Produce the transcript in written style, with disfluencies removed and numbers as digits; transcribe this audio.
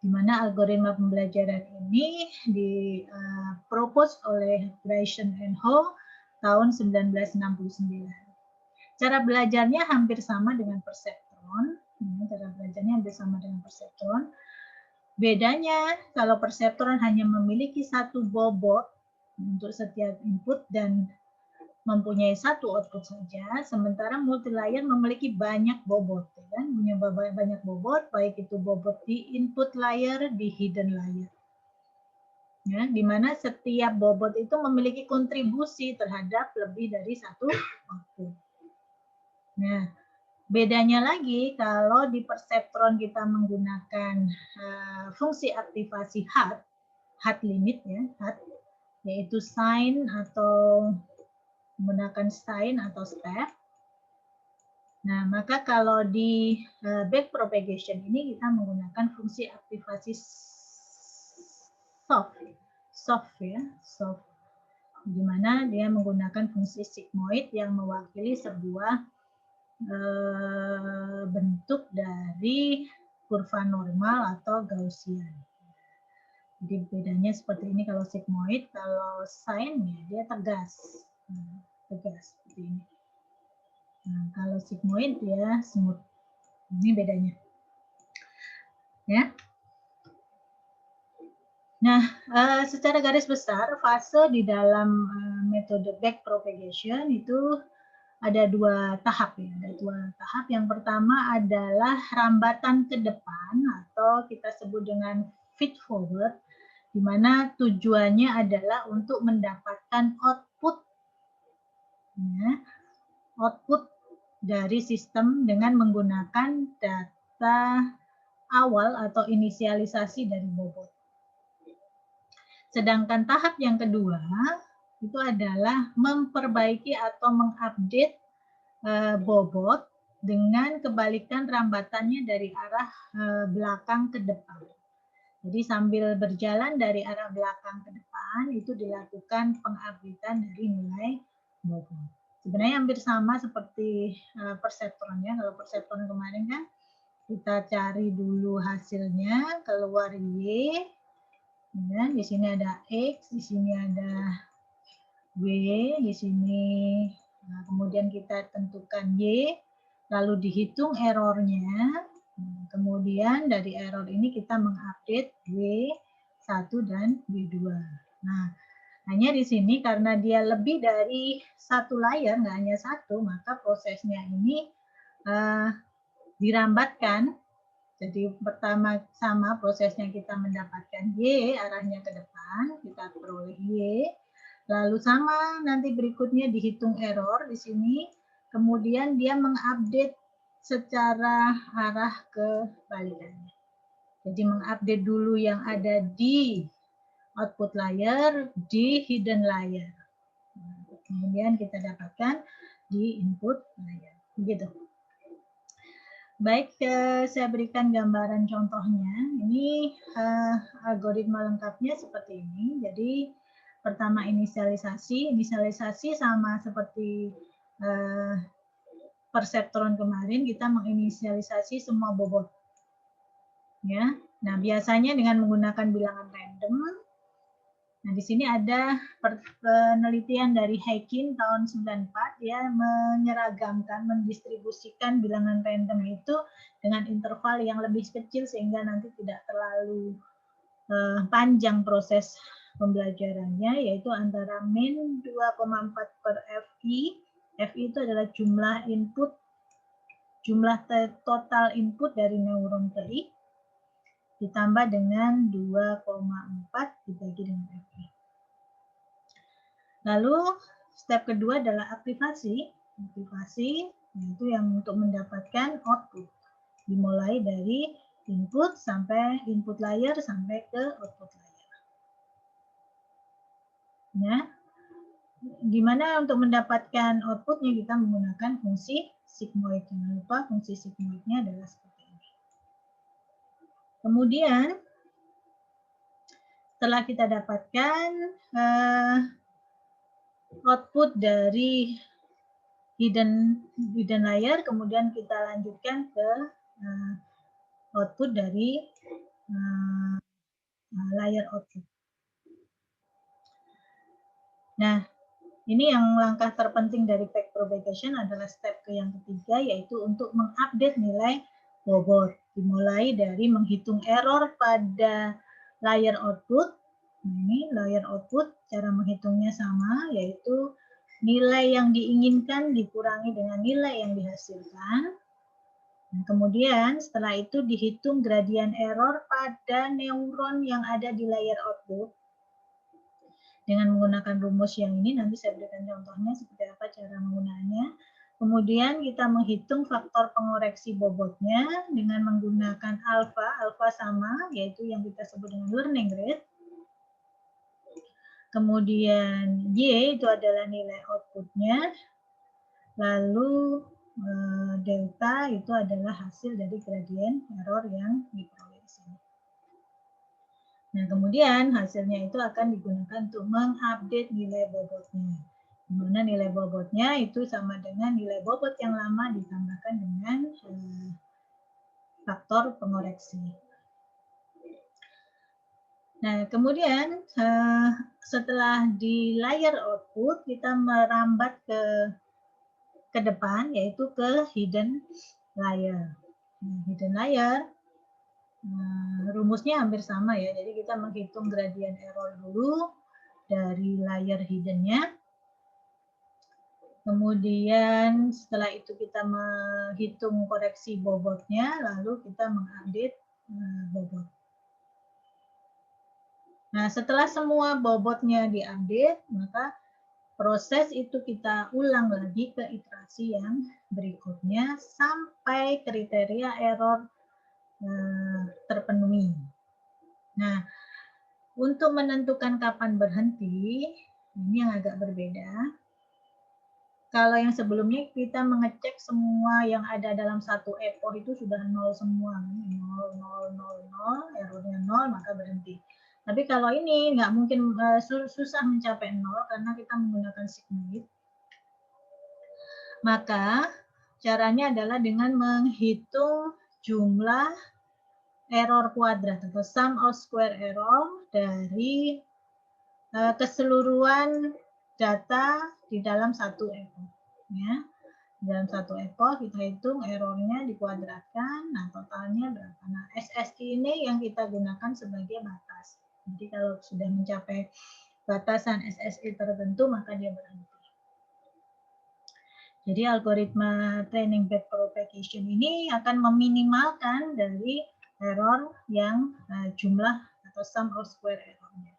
di mana algoritma pembelajaran ini dipropose oleh Grayson and Ho tahun 1969. Cara belajarnya hampir sama dengan perseptron. Cara belajarnya hampir sama dengan perseptron. Bedanya, kalau perseptron hanya memiliki satu bobot untuk setiap input dan mempunyai satu output saja, sementara multilayer memiliki banyak bobot, kan? Punya banyak bobot, baik itu bobot di input layer, di hidden layer. Ya, di mana setiap bobot itu memiliki kontribusi terhadap lebih dari satu output. Nah, bedanya lagi kalau di perseptron kita menggunakan fungsi aktivasi HAT limit ya, HAT, yaitu sign atau menggunakan sign atau step. Nah, maka kalau di backpropagation ini kita menggunakan fungsi aktivasi soft ya, soft, di mana dia menggunakan fungsi sigmoid yang mewakili sebuah bentuk dari kurva normal atau Gaussian. Jadi bedanya seperti ini kalau sigmoid, kalau sine ya dia tegas, tegas seperti ini. Nah, kalau sigmoid dia smooth. Ini bedanya. Ya. Nah, secara garis besar fase di dalam metode backpropagation itu ada dua tahap ya, ada dua tahap. Yang pertama adalah rambatan ke depan atau kita sebut dengan feed forward, di mana tujuannya adalah untuk mendapatkan output, ya, output dari sistem dengan menggunakan data awal atau inisialisasi dari bobot. Sedangkan tahap yang kedua itu adalah memperbaiki atau mengupdate bobot dengan kebalikan rambatannya dari arah belakang ke depan. Jadi sambil berjalan dari arah belakang ke depan itu dilakukan pengupdatean dari nilai bobot. Sebenarnya hampir sama seperti perseptronnya. Kalau perseptron kemarin kan kita cari dulu hasilnya, keluar Y, ya, di sini ada X, di sini ada Y, di sini. Nah, kemudian kita tentukan Y, lalu dihitung errornya. Kemudian dari error ini kita mengupdate W1 dan W2. Nah, hanya di sini karena dia lebih dari satu layer, nggak hanya satu, maka prosesnya ini dirambatkan. Jadi pertama sama prosesnya kita mendapatkan Y, arahnya ke depan, kita peroleh Y. Lalu sama nanti berikutnya dihitung error di sini, kemudian dia mengupdate secara arah kebalikannya. Jadi mengupdate dulu yang ada di output layer, di hidden layer. Kemudian kita dapatkan di input layer. Begitu. Baik, saya berikan gambaran contohnya. Ini algoritma lengkapnya seperti ini. Jadi pertama inisialisasi sama seperti perseptron kemarin, kita menginisialisasi semua bobot. Ya, nah biasanya dengan menggunakan bilangan random. Nah di sini ada penelitian dari Heikin tahun 94, dia menyeragamkan, mendistribusikan bilangan random itu dengan interval yang lebih kecil sehingga nanti tidak terlalu panjang proses pembelajarannya, yaitu antara min 2,4 per FI. FI itu adalah jumlah input, jumlah total input dari neuron TI, ditambah dengan 2,4 dibagi dengan FI. Lalu step kedua adalah aktivasi. Aktivasi yaitu yang untuk mendapatkan output. Dimulai dari input sampai input layer sampai ke output layer. Ya, gimana untuk mendapatkan outputnya kita menggunakan fungsi sigmoid. Jangan lupa fungsi sigmoidnya adalah seperti ini. Kemudian setelah kita dapatkan output dari hidden layer, kemudian kita lanjutkan ke output dari layer output. Nah, ini yang langkah terpenting dari backpropagation adalah step yang ketiga, yaitu untuk mengupdate nilai bobot. Dimulai dari menghitung error pada layer output. Ini layer output, cara menghitungnya sama, yaitu nilai yang diinginkan dikurangi dengan nilai yang dihasilkan. Nah, kemudian setelah itu dihitung gradien error pada neuron yang ada di layer output. Dengan menggunakan rumus yang ini, nanti saya berikan contohnya seperti apa cara menggunakannya. Kemudian kita menghitung faktor pengoreksi bobotnya dengan menggunakan alfa sama, yaitu yang kita sebut dengan learning rate. Kemudian Y itu adalah nilai outputnya, lalu delta itu adalah hasil dari gradien error yang diperoleh di sini. Nah, kemudian hasilnya itu akan digunakan untuk mengupdate nilai bobotnya. Di mana nilai bobotnya itu sama dengan nilai bobot yang lama ditambahkan dengan faktor pengoreksi. Nah, kemudian setelah di layer output, kita merambat ke depan, yaitu ke hidden layer. Hidden layer, rumusnya hampir sama ya, jadi kita menghitung gradien error dulu dari layer hidden-nya. Kemudian setelah itu kita menghitung koreksi bobotnya, lalu kita mengupdate bobot. Nah, setelah semua bobotnya diupdate, maka proses itu kita ulang lagi ke iterasi yang berikutnya sampai kriteria error terpenuhi. Nah, untuk menentukan kapan berhenti, ini yang agak berbeda. Kalau yang sebelumnya kita mengecek semua yang ada dalam satu epoch itu sudah 0 semua. 0, 0, 0, 0, errornya 0, maka berhenti. Tapi kalau ini nggak mungkin, susah mencapai 0 karena kita menggunakan sigmoid. Maka caranya adalah dengan menghitung jumlah error kuadrat atau sum of square error dari keseluruhan data di dalam satu epoch. Ya. Dalam satu epoch kita hitung errornya dikuadratkan, nah totalnya berapa. Nah, SSI ini yang kita gunakan sebagai batas. Jadi kalau sudah mencapai batasan SSI tertentu, maka dia berhenti. Jadi algoritma training backpropagation ini akan meminimalkan dari error yang jumlah atau sum of square errornya.